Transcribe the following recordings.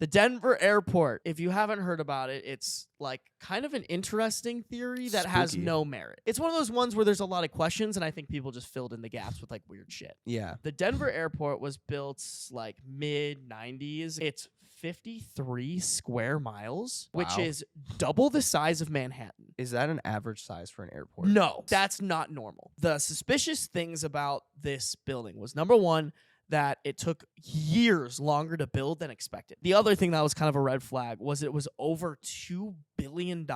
The Denver airport, if you haven't heard about it, it's like kind of an interesting theory that has Spooky. no merit. It's one of those ones where there's a lot of questions, and I think people just filled in the gaps with like weird shit. Yeah. The Denver airport was built like mid-90s. It's 53 square miles, which Wow. is double the size of Manhattan. Is that an average size for an airport? No, that's not normal. The suspicious things about this building was, number one, that it took years longer to build than expected. The other thing that was kind of a red flag was it was over $2 billion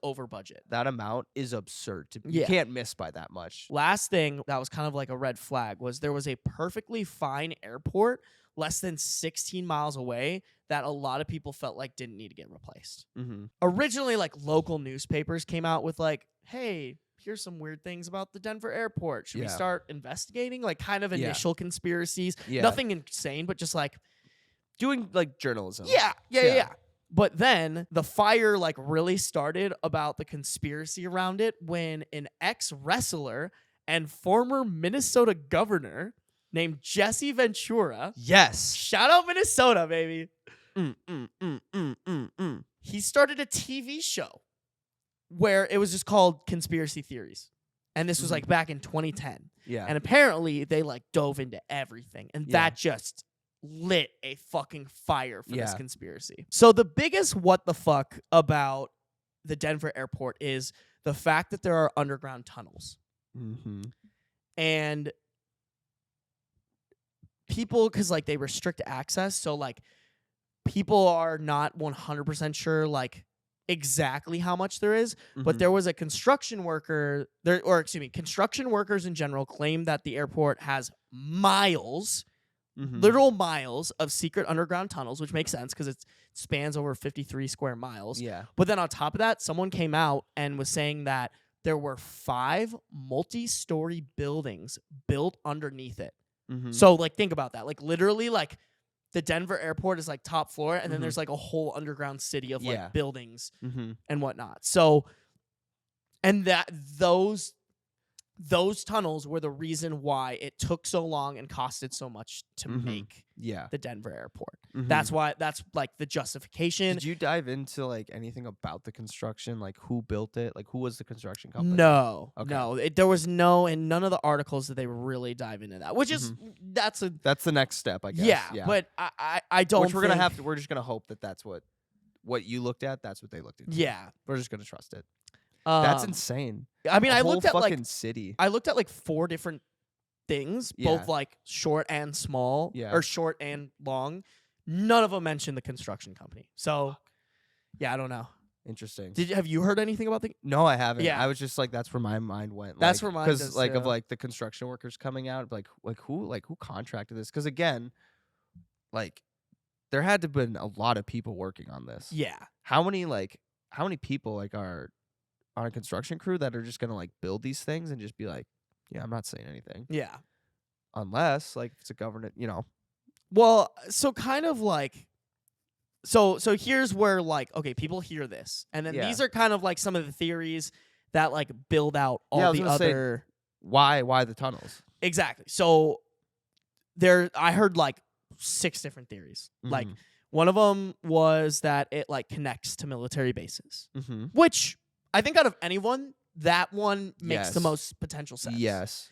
over budget. That amount is absurd. Yeah. You can't miss by that much. Last thing that was kind of like a red flag was there was a perfectly fine airport less than 16 miles away that a lot of people felt like didn't need to get replaced. Mm-hmm. Originally, like local newspapers came out with like, hey, here's some weird things about the Denver airport. Should we start investigating? Like kind of initial conspiracies. Yeah. Nothing insane, but just like doing like journalism. Yeah. But then the fire like really started about the conspiracy around it when an ex-wrestler and former Minnesota governor named Jesse Ventura. Yes. Shout out Minnesota, baby. He started a TV show where it was just called Conspiracy Theories. And this was like back in 2010. Yeah. And apparently they like dove into everything. And that just lit a fucking fire for this conspiracy. So the biggest what the fuck about the Denver airport is the fact that there are underground tunnels. Mm-hmm. And people, because like they restrict access. So like people are not 100% sure like exactly how much there is, but there was a construction worker there, or excuse me, construction workers in general claim that the airport has miles, literal miles of secret underground tunnels, which makes sense because it spans over 53 square miles. Yeah. But then on top of that, someone came out and was saying that there were 5 multi-story buildings built underneath it. So like think about that. Like literally like the Denver airport is like top floor, and then there's like a whole underground city of like buildings and whatnot. So, and that those tunnels were the reason why it took so long and costed so much to make the Denver airport. That's why, that's like the justification. Did you dive into like anything about the construction? Like who built it? Like who was the construction company? No, there was no, and none of the articles that they really dive into that, which is, that's the next step, I guess. Yeah. But I don't Which we're just going to hope that that's what you looked at. That's what they looked at. Yeah. We're just going to trust it. That's insane. I mean, I whole looked at fucking like city. I looked at like 4 different things, both like short and small, or short and long. None of them mentioned the construction company. So, yeah, I don't know. Interesting. Have you heard anything about the? No, I haven't. Yeah. I was just like, that's where my mind went. That's where mine does, like of like the construction workers coming out, like who contracted this? Because again, like there had to have been a lot of people working on this. Yeah. How many people like are on a construction crew that are just gonna like build these things and just be like, yeah, I'm not saying anything. Yeah. Unless like it's a government, Well, so kind of like, so here's where like, okay, people hear this, and then these are kind of like some of the theories that like build out all the other. Why the tunnels? Exactly. So I heard like 6 different theories. Like one of them was that it like connects to military bases, which I think out of anyone, that one makes the most potential sense. Yes.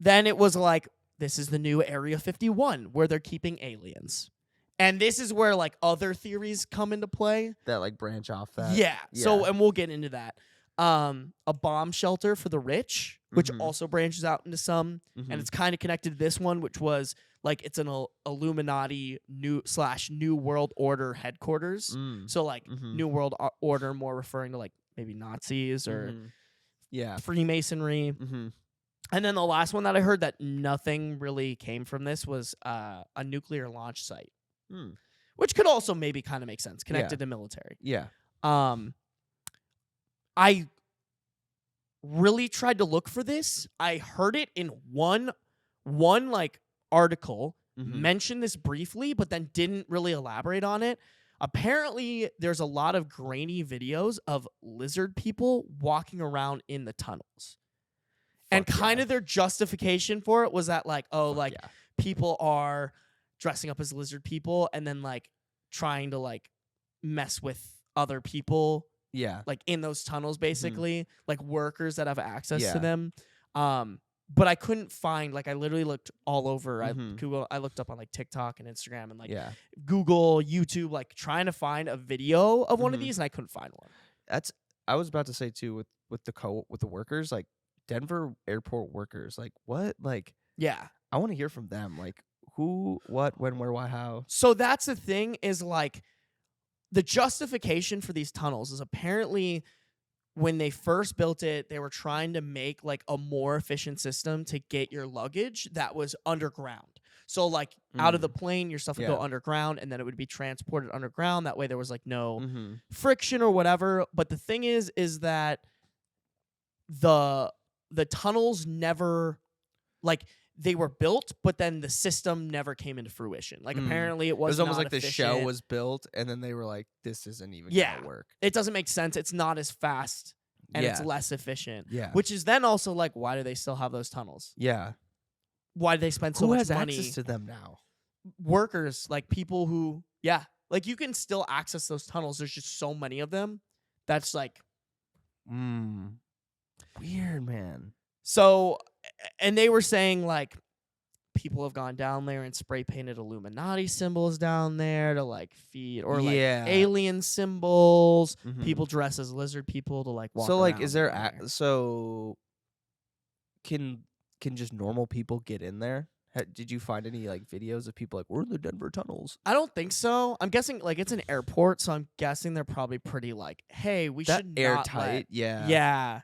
Then it was like, this is the new Area 51 where they're keeping aliens. And this is where like other theories come into play. That like branch off that. Yeah. So, and we'll get into that. A bomb shelter for the rich, which also branches out into some. And it's kind of connected to this one, which was like it's an Illuminati New World Order headquarters. So like New World Order, more referring to like maybe Nazis or Freemasonry. And then the last one that I heard that nothing really came from this was a nuclear launch site, which could also maybe kind of make sense, connected to military. Yeah. I really tried to look for this. I heard it in one like article, mentioned this briefly, but then didn't really elaborate on it. Apparently, there's a lot of grainy videos of lizard people walking around in the tunnels. And kind of their justification for it was that like, people are dressing up as lizard people and then like trying to like mess with other people Yeah. like in those tunnels basically, like workers that have access Yeah. to them. But I couldn't find, like I literally looked all over. I looked up on like TikTok and Instagram and like Google, YouTube, like trying to find a video of one of these, and I couldn't find one. I was about to say too with the workers, like Denver airport workers, like what, like I want to hear from them, like who, what, when, where, why, how. So that's the thing is like the justification for these tunnels is apparently when they first built it, they were trying to make like a more efficient system to get your luggage that was underground. So like out of the plane, your stuff would go underground and then it would be transported underground. That way there was like no friction or whatever. But the thing is that the tunnels never, like they were built, but then the system never came into fruition. Like apparently it was almost not like efficient. the shell was built and then they were like, this isn't even gonna work. It doesn't make sense. It's not as fast and it's less efficient. Yeah. Which is then also like, why do they still have those tunnels? Yeah. Why do they spend so much money? Who has access to them now? Workers, like people who, like you can still access those tunnels. There's just so many of them. That's like, weird, man. So, and they were saying like people have gone down there and spray painted Illuminati symbols down there to like feed, or like alien symbols. People dress as lizard people to like walk. So like, around is there so can just normal people get in there? Did you find any like videos of people like, we're in the Denver tunnels? I don't think so. I'm guessing like it's an airport, so I'm guessing they're probably pretty like, hey, we should not airtight. Yeah.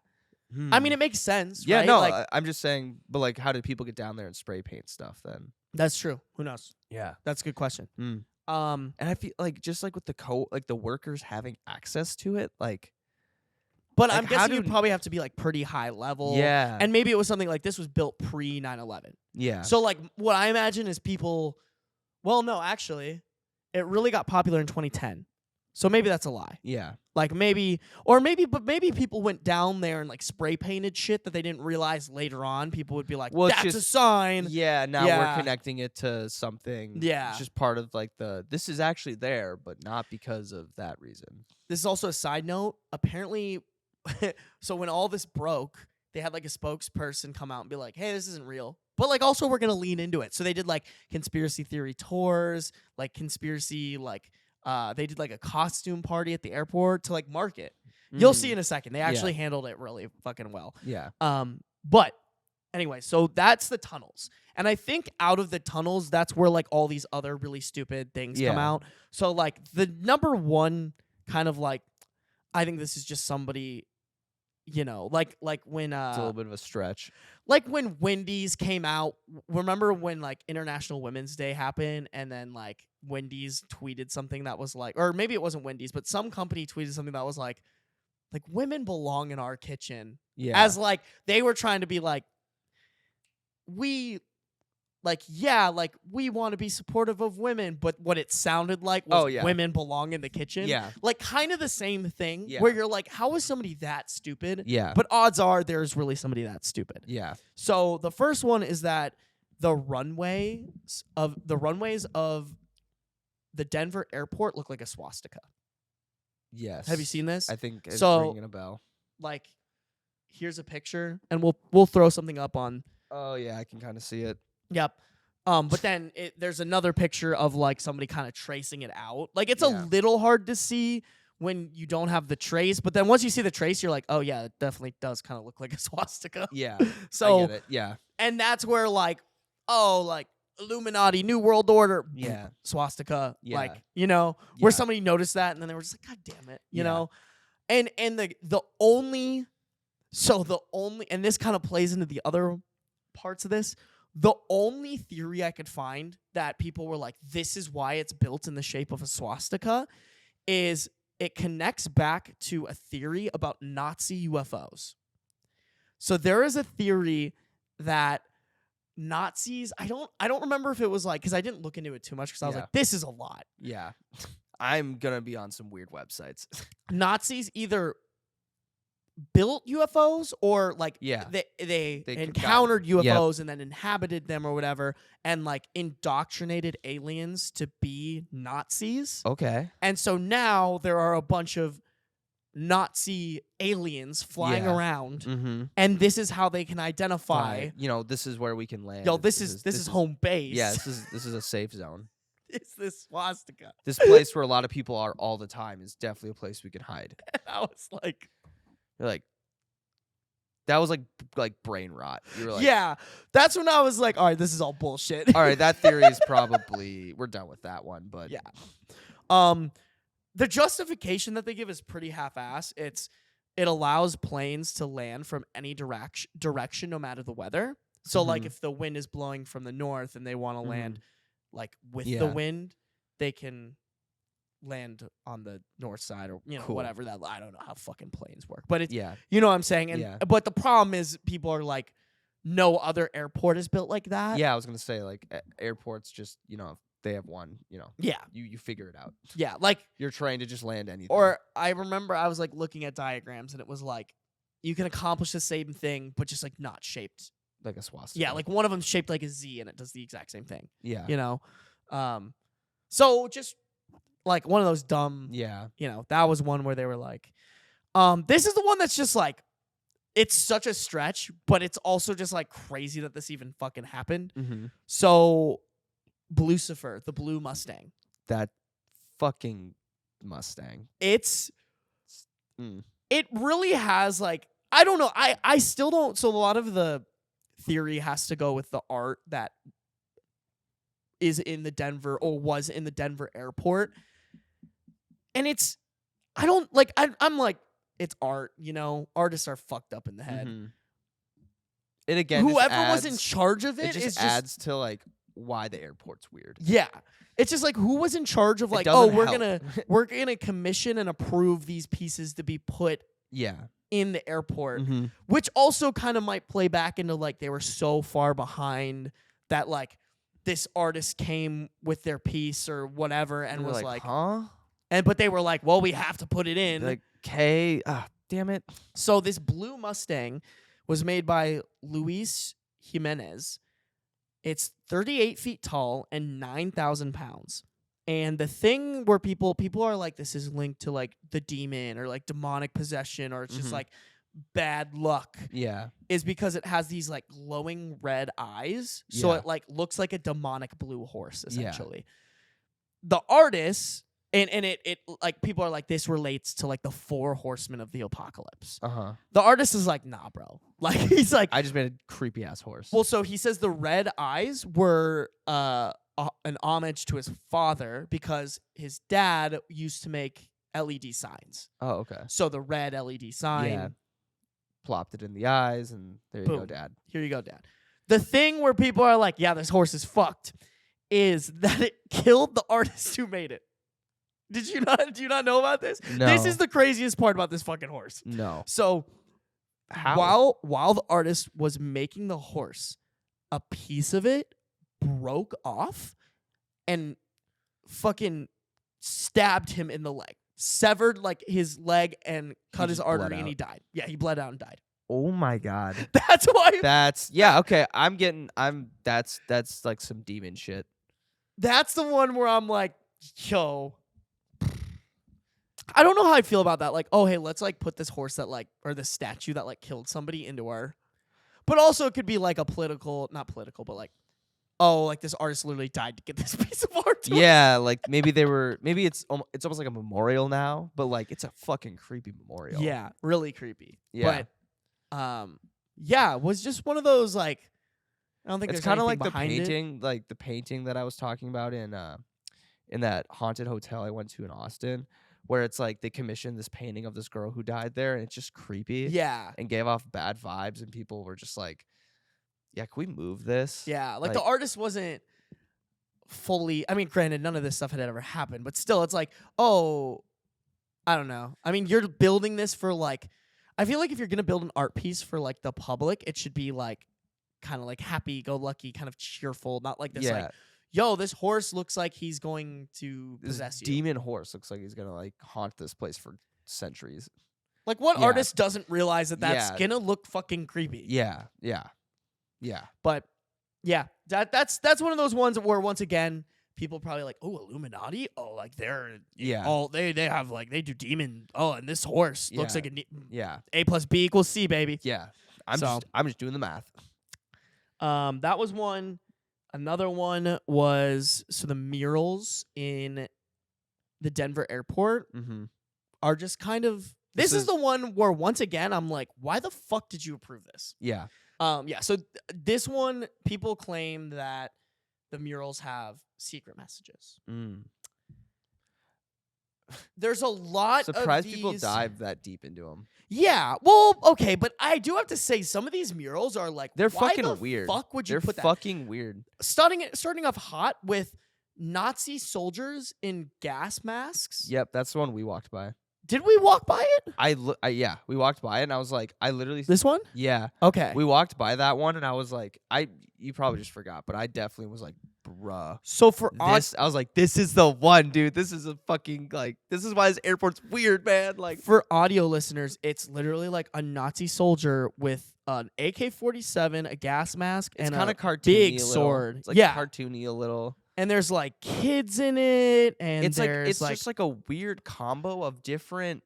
I mean, it makes sense. Yeah, right? no, like, I'm just saying. But like, how did people get down there and spray paint stuff then? That's true. Who knows? Yeah, that's a good question. And I feel like just like with the workers having access to it, like. But I'm guessing you'd probably have to be like pretty high level. Yeah. And maybe it was something like this was built pre 9/11. Yeah. So like what I imagine is people. Well, no, actually, it really got popular in 2010. So maybe that's a lie. Yeah. Like maybe people went down there and like spray painted shit that they didn't realize later on. People would be like, well, that's a sign. Yeah, now we're connecting it to something. Yeah. It's just part of like this is actually there, but not because of that reason. This is also a side note. Apparently, so when all this broke, they had like a spokesperson come out and be like, hey, this isn't real. But like also we're going to lean into it. So they did like conspiracy theory tours, like conspiracy, like they did like a costume party at the airport to like market. You'll see in a second. They actually handled it really fucking well. Yeah. But anyway, so that's the tunnels. And I think out of the tunnels, that's where like all these other really stupid things come out. So like the number one kind of like, I think this is just somebody, you know, like when it's a little bit of a stretch. Like when Wendy's came out, remember when like International Women's Day happened and then like Wendy's tweeted something that was like, or maybe it wasn't Wendy's, but some company tweeted something that was like women belong in our kitchen. Yeah. As like they were trying to be like, we want to be supportive of women, but what it sounded like was women belong in the kitchen. Yeah. Like kind of the same thing where you're like, how is somebody that stupid? Yeah. But odds are there's really somebody that stupid. Yeah. So the first one is that the runways of the Denver airport look like a swastika. Yes. Have you seen this? I think it's ringing a bell. Like, here's a picture, and we'll throw something up on. Oh yeah, I can kind of see it. Yep. But then there's another picture of like somebody kind of tracing it out. Like it's a little hard to see when you don't have the trace, but then once you see the trace, you're like, oh yeah, it definitely does kind of look like a swastika. Yeah. So I get it. Yeah. And that's where like, oh, like Illuminati, New World Order, swastika, like, you know, where somebody noticed that and then they were just like, God damn it, you know? And the only, and this kind of plays into the other parts of this, the only theory I could find that people were like, this is why it's built in the shape of a swastika, is it connects back to a theory about Nazi UFOs. So there is a theory that Nazis, I don't remember if it was like, because I didn't look into it too much because I was like, this is a lot. Yeah. I'm going to be on some weird websites. Nazis either built UFOs or like Yeah. they They encountered UFOs and then inhabited them or whatever and like indoctrinated aliens to be Nazis. Okay. And so now there are a bunch of Nazi aliens flying around, and this is how they can identify. This is where we can land. Yo, this is home base. Yeah, this is a safe zone. It's this swastika. This place where a lot of people are all the time is definitely a place we can hide. And I was like, you're like, that was like brain rot. You were like, yeah, that's when I was like, all right, this is all bullshit. All right, that theory is probably we're done with that one. But yeah, the justification that they give is pretty half-ass. It allows planes to land from any direction, no matter the weather. So like if the wind is blowing from the north and they want to land like with the wind, they can land on the north side or whatever that. I don't know how fucking planes work, but it's you know what I'm saying. And but the problem is people are like, no other airport is built like that. Yeah, I was gonna say like airports just they have one, Yeah. You figure it out. Yeah, like you're trying to just land anything. Or I remember I was like looking at diagrams and it was like you can accomplish the same thing but just like not shaped like a swastika. Yeah, like one of them's shaped like a Z and it does the exact same thing. Yeah. So just like one of those dumb that was one where they were like this is the one that's just like it's such a stretch, but it's also just like crazy that this even fucking happened. So Blucifer, the blue Mustang. That fucking Mustang. It really has like I don't know. I still don't. So a lot of the theory has to go with the art that is in the Denver or was in the Denver airport. And it's I don't like I'm like it's art, artists are fucked up in the head. And again, whoever was in charge of it just adds to like why the airport's weird. Yeah. It's just like who was in charge of like, we're gonna commission and approve these pieces to be put in the airport, which also kind of might play back into like they were so far behind that like this artist came with their piece or whatever and was like, huh? But they were like, well, we have to put it in. Like, okay, damn it. So this blue Mustang was made by Luis Jimenez. It's 38 feet tall and 9,000 pounds. And the thing where people are like, this is linked to like the demon or like demonic possession or it's just like bad luck. Yeah. Is because it has these like glowing red eyes. So it like looks like a demonic blue horse, essentially. The artist, and it like people are like, this relates to like the 4 horsemen of the apocalypse. The artist is like, nah, bro. Like he's like, I just made a creepy ass horse. Well, so he says the red eyes were an homage to his father because his dad used to make LED signs. Oh, okay. So the red LED sign. Plopped it in the eyes and there you go, Dad. Here you go, Dad. The thing where people are like, yeah, this horse is fucked is that it killed the artist who made it. Do you not know about this? No. This is the craziest part about this fucking horse. No. So how? While the artist was making the horse, a piece of it broke off and fucking stabbed him in the leg. Severed like his leg and cut his artery and he died. Yeah, he bled out and died. Oh my God. That's why. Okay. That's like some demon shit. That's the one where I'm like, yo, I don't know how I feel about that. Like, oh, hey, let's like put this horse that like, or this statue that like killed somebody into our, but also it could be like a not political, but like, oh, like this artist literally died to get this piece of art. Like maybe it's almost like a memorial now, but like it's a fucking creepy memorial. Yeah, really creepy. Yeah. But, it was just one of those like, I don't think it's kind of like the painting, like the painting that I was talking about in that haunted hotel I went to in Austin, where it's like they commissioned this painting of this girl who died there, and it's just creepy. Yeah. And gave off bad vibes, and people were just like, yeah, can we move this? Yeah, like the artist wasn't fully, I mean, granted, none of this stuff had ever happened, but still, it's like, oh, I don't know. I mean, you're building this for like, I feel like if you're going to build an art piece for like the public, it should be like kind of like happy-go-lucky, kind of cheerful, not like this like, yo, this horse looks like he's going to possess you. This demon horse looks like he's going to like haunt this place for centuries. Like, what Yeah. artist doesn't realize that that's Yeah. gonna look fucking creepy? Yeah. But yeah, that's one of those ones where once again people probably like, oh, Illuminati, oh, like they're they have like they do demon. Oh, and this horse looks like A plus B equals C, baby. Yeah. I'm just doing the math. That was one. Another one was the murals in the Denver airport are just kind of. This is the one where once again I'm like, why the fuck did you approve this? Yeah. So this one, people claim that the murals have secret messages. There's a lot Surprised of these. people dive that deep into them. Yeah, well, okay, but I do have to say some of these murals are like, they're why fucking the weird. Fuck would you they're put that? Fucking weird. Starting off hot with Nazi soldiers in gas masks. Yep, that's the one we walked by. Did we walk by it? Yeah, we walked by it, and I was like, I literally. This one? Yeah. Okay. We walked by that one, and I was like, you probably just forgot, but I definitely was like, bruh. So for this, I was like, this is the one, dude. This is a fucking this is why this airport's weird, man. Like, for audio listeners, it's literally like a Nazi soldier with an AK-47, a gas mask, and kind a of cartoony, big sword. It's like cartoony a little. And there's like kids in it, and it's there's just like a weird combo of different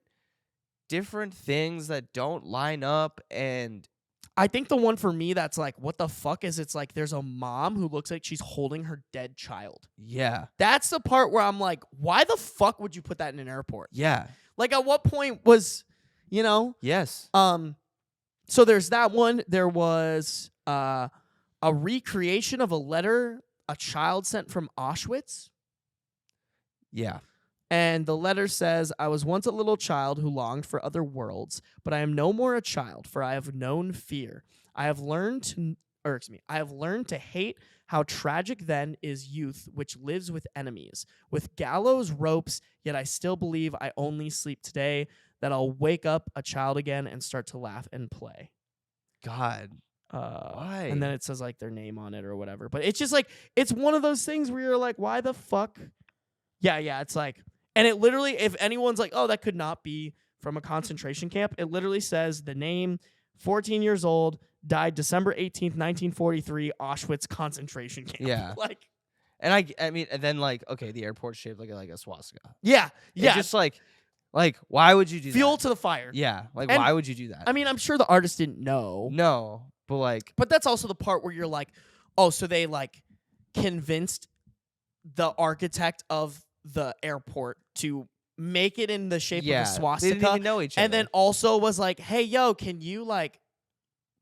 things that don't line up. And I think the one for me that's like, what the fuck is? It's like there's a mom who looks like she's holding her dead child. Yeah, that's the part where I'm like, why the fuck would you put that in an airport? Yeah, like at what point was, Yes. So there's that one. There was a recreation of a letter a child sent from Auschwitz. Yeah. And the letter says, I was once a little child who longed for other worlds, but I am no more a child, for I have known fear. I have learned to hate how tragic then is youth, which lives with enemies, with gallows ropes, yet I still believe I only sleep today, that I'll wake up a child again and start to laugh and play. God. Why? And then it says like their name on it or whatever. But it's just like, it's one of those things where you're like, why the fuck? Yeah, it's like, and it literally, if anyone's like, oh, that could not be from a concentration camp, it literally says the name, 14 years old, died December 18th, 1943, Auschwitz concentration camp. Yeah. Like, and I mean, and then like, okay, the airport's shaped like a swastika. Yeah. It's just like, why would you do that? Fuel to the fire. Yeah. Like, why would you do that? I mean, I'm sure the artist didn't know. No, but that's also the part where you're like, oh, so they like convinced the architect of the airport to make it in the shape of a swastika. They didn't even know each other. And then also was like, hey, yo, can you like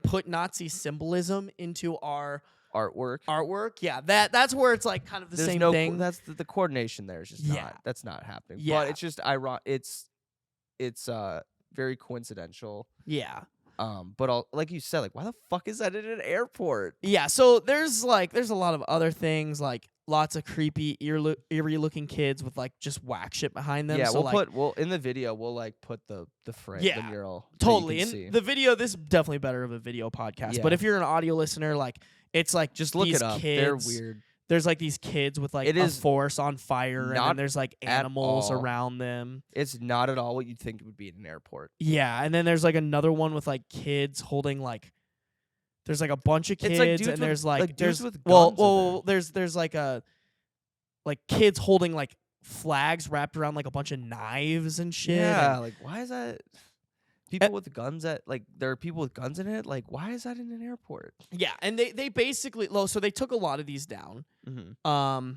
put Nazi symbolism into our artwork? Yeah, that's where it's like kind of the same thing. That's the coordination there is just that's not happening. Yeah. But it's just ironic. It's very coincidental. Yeah. But like you said, like, why the fuck is that in an airport? Yeah, so there's a lot of other things, like lots of creepy, eerie looking kids with like just whack shit behind them. Yeah, so we'll in the video we'll like put the frame, the mural. Totally. In the video, this is definitely better of a video podcast. Yeah. But if you're an audio listener, like it's like just look it up. Kids, they're weird. There's like these kids with like a forest on fire, and then there's like animals around them. It's not at all what you'd think it would be in an airport. Yeah, and then there's like another one with like kids holding like, there's like a bunch of kids, and there's like there's there's like a kids holding like flags wrapped around like a bunch of knives and shit. Yeah, like why is that? People with guns there are people with guns in it. Like, why is that in an airport? Yeah, and they basically, so they took a lot of these down. Mm-hmm.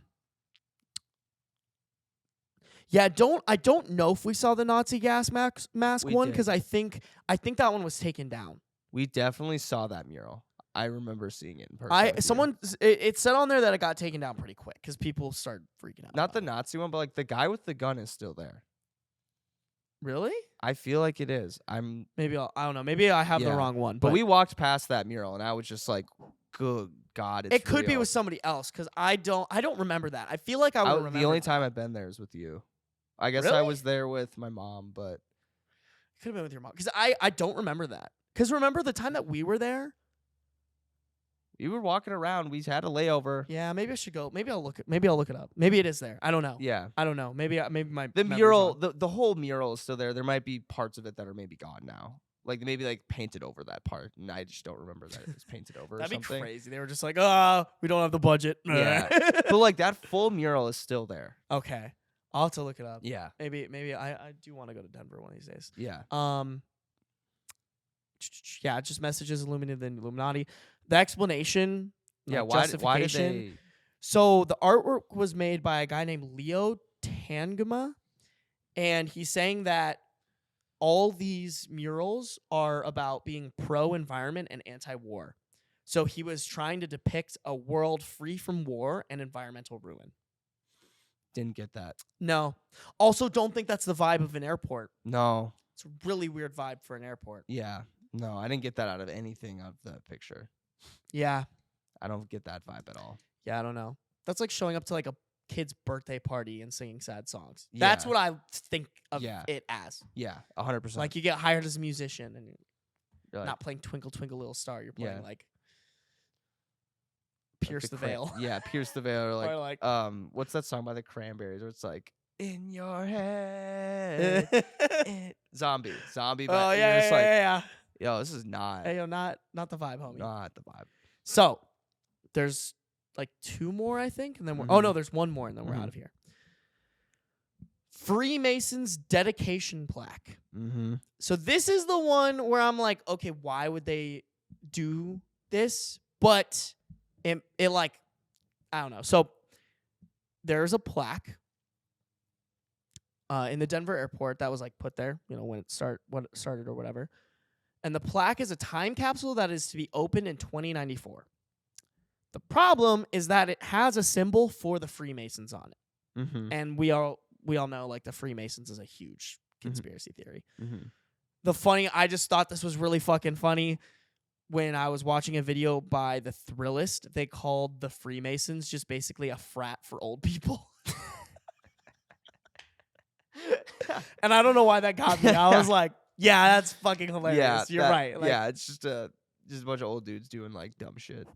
Yeah, I don't know if we saw the Nazi gas mask one, because I think that one was taken down. We definitely saw that mural. I remember seeing it in person. It said on there that it got taken down pretty quick because people started freaking out. Not the Nazi one, but like the guy with the gun is still there. Really? I feel like it is. I don't know. Maybe I have the wrong one. But we walked past that mural, and I was just like, "Good God, it's it could real." be with somebody else because I don't remember that. I feel like I would remember. The only time I've been there is with you. I guess I was there with my mom, but could have been with your mom because I don't remember that. Because remember the time that we were there? We were walking around. We had a layover. Yeah, maybe I should go. Maybe I'll look it up. Maybe it is there. I don't know. Yeah. I don't know. Maybe my The memory's mural, wrong. the whole mural is still there. There might be parts of it that are maybe gone now. Like maybe like painted over that part, and I just don't remember that it was painted over. That'd or something. be crazy. They were just like, we don't have the budget. Yeah, but like that full mural is still there. Okay, I'll have to look it up. Yeah, maybe I do want to go to Denver one of these days. Yeah. Yeah, it just messages illuminated the Illuminati. The explanation. Yeah, like, why did they? So the artwork was made by a guy named Leo Tanguma, and he's saying that all these murals are about being pro-environment and anti-war. So he was trying to depict a world free from war and environmental ruin. Didn't get that. No. Also, don't think that's the vibe of an airport. No. It's a really weird vibe for an airport. Yeah. No, I didn't get that out of anything of the picture. Yeah. I don't get that vibe at all. Yeah, I don't know. That's like showing up to like a kid's birthday party and singing sad songs. Yeah. That's what I think of it as. Yeah, 100%. Like you get hired as a musician and you're like, not playing Twinkle Twinkle Little Star. You're playing like Pierce the Veil. Yeah, Pierce the Veil. Or like, or what's that song by the Cranberries where it's like, in your head. Zombie. Oh, yeah. Yo, this is not. Hey, yo, not the vibe, homie. Not the vibe. So, there's like 2 more, I think, and then we're. Oh no, there's 1 more, and then we're out of here. Freemasons dedication plaque. Mm-hmm. So this is the one where I'm like, okay, why would they do this? But it like, I don't know. So there's a plaque in the Denver airport that was like put there, when it started or whatever. And the plaque is a time capsule that is to be opened in 2094. The problem is that it has a symbol for the Freemasons on it. Mm-hmm. And we all know like the Freemasons is a huge conspiracy theory. Mm-hmm. I just thought this was really fucking funny when I was watching a video by The Thrillist. They called the Freemasons just basically a frat for old people. And I don't know why that got me. I was like, yeah, that's fucking hilarious. You're right. Like, yeah, it's just a bunch of old dudes doing like dumb shit.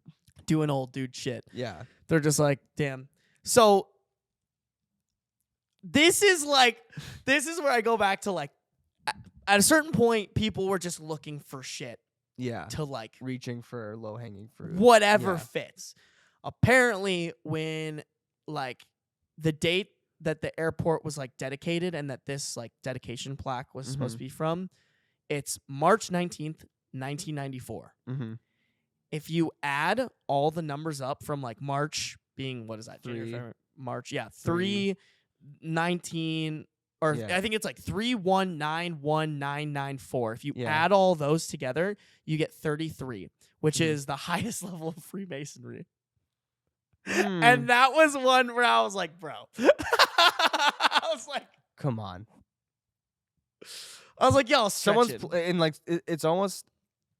Doing old dude shit. Yeah. They're just like, damn. So this is where I go back to like, at a certain point, people were just looking for shit. Yeah. To like. Reaching for low-hanging fruit. Whatever fits. Apparently, when like the date that the airport was like dedicated and that this like dedication plaque was supposed to be from, it's March 19th, 1994. Mm-hmm. If you add all the numbers up from like March being, what is that? 3/19, or I think it's like 3191994. If you add all those together, you get 33, which is the highest level of Freemasonry. And that was one where I was like, bro. I was like, come on. I was like, yo, someone's and like it's almost.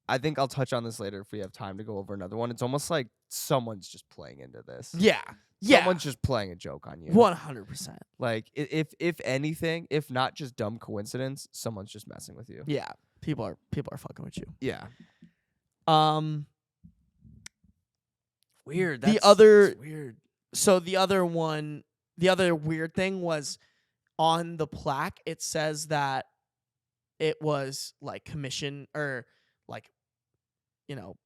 I think I'll touch on this later if we have time to go over another one. It's almost like someone's just playing into this. Yeah. Someone's just playing a joke on you. 100%. Like if anything, if not just dumb coincidence, someone's just messing with you. Yeah. People are fucking with you. Yeah. Weird. That's weird. So the other weird thing was on the plaque, it says that it was like commissioned or like, not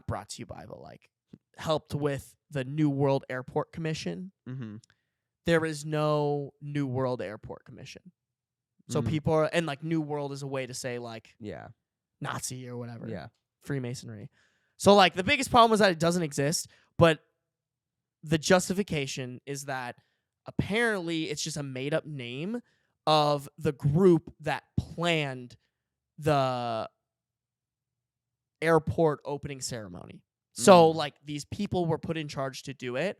brought to you by, but like helped with the New World Airport Commission. Mm-hmm. There is no New World Airport Commission. So people are, and like New World is a way to say like, Nazi or whatever. Yeah. Freemasonry. So like the biggest problem is that it doesn't exist, but the justification is that apparently it's just a made up name of the group that planned the airport opening ceremony. So like these people were put in charge to do it,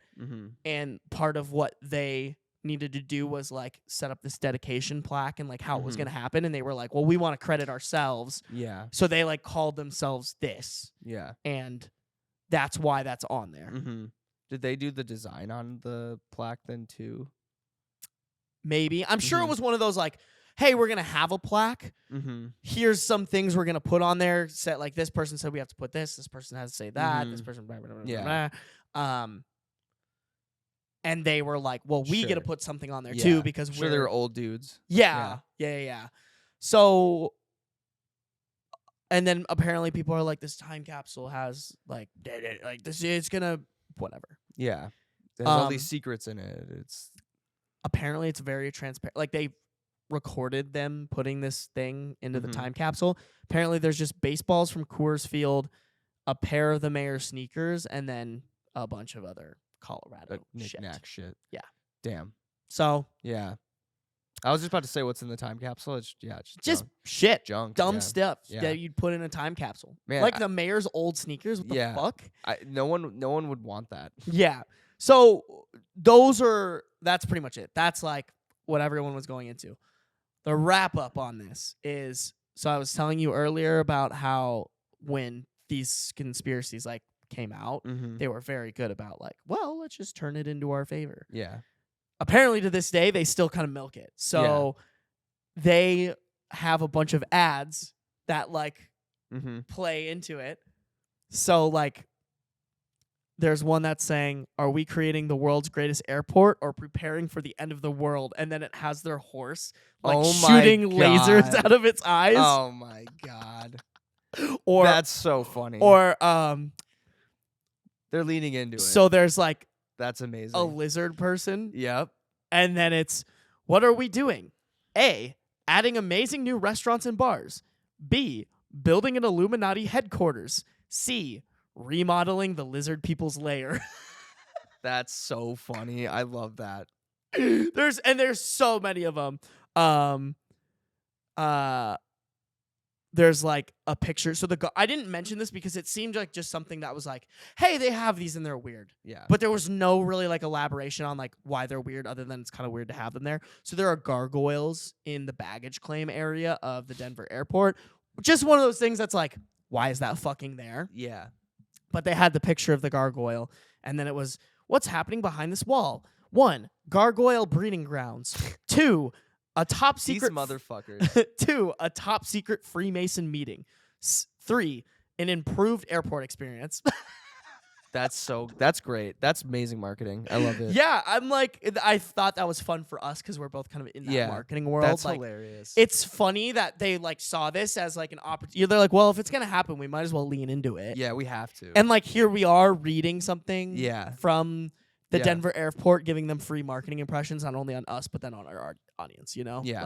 and part of what they needed to do was like set up this dedication plaque and like how it was going to happen, and they were like, well, we want to credit ourselves. Yeah. So they like called themselves this. Yeah. And that's why that's on there. Did they do the design on the plaque then too? Maybe. I'm sure it was one of those like, hey, we're going to have a plaque. Mm-hmm. Here's some things we're going to put on there. Set like this person said we have to put this. This person has to say that. Mm-hmm. This person, blah, blah, blah, blah, blah. And they were like, well, we get to put something on there too because sure they were old dudes. Yeah. So, and then apparently people are like, this time capsule has like this. It's gonna whatever. Yeah, there's all these secrets in it. It's apparently it's very transparent. Like they recorded them putting this thing into the time capsule. Apparently there's just baseballs from Coors Field, a pair of the mayor's sneakers, and then a bunch of other Colorado knick-knack shit. Yeah. Damn. So yeah. I was just about to say what's in the time capsule. It's just shit. Junk. Dumb stuff that you'd put in a time capsule. Man, like the mayor's old sneakers. What the fuck? No one would want that. Yeah. So that's pretty much it. That's like what everyone was going into. The wrap up on this is, so I was telling you earlier about how when these conspiracies like came out, they were very good about like, well, let's just turn it into our favor. Yeah. Apparently to this day, they still kind of milk it. So they have a bunch of ads that like play into it. So like there's one that's saying, are we creating the world's greatest airport or preparing for the end of the world? And then it has their horse like shooting lasers out of its eyes. Oh my God. Or that's so funny. Or they're leaning into it. So there's like that's amazing. A lizard person. Yep. And then it's, what are we doing? A, adding amazing new restaurants and bars. B, building an Illuminati headquarters. C, remodeling the lizard people's lair. That's so funny. I love that. There's so many of them. There's like a picture. So I didn't mention this because it seemed like just something that was like, hey, they have these and they're weird. Yeah. But there was no really like elaboration on like why they're weird other than it's kind of weird to have them there. So there are gargoyles in the baggage claim area of the Denver airport. Just one of those things that's like, why is that fucking there? Yeah. But they had the picture of the gargoyle, and then it was, what's happening behind this wall? 1, gargoyle breeding grounds. 2, a top secret. These motherfuckers. 2, a top secret Freemason meeting. 3, an improved airport experience. That's great. That's amazing marketing. I love it. Yeah, I'm like, I thought that was fun for us because we're both kind of in that marketing world. That's like, hilarious. It's funny that they like saw this as like an opportunity. They're like, well, if it's gonna happen, we might as well lean into it. Yeah, we have to. And like here we are reading something. Yeah. From the Denver airport, giving them free marketing impressions, not only on us but then on our audience. You know. Yeah. Like,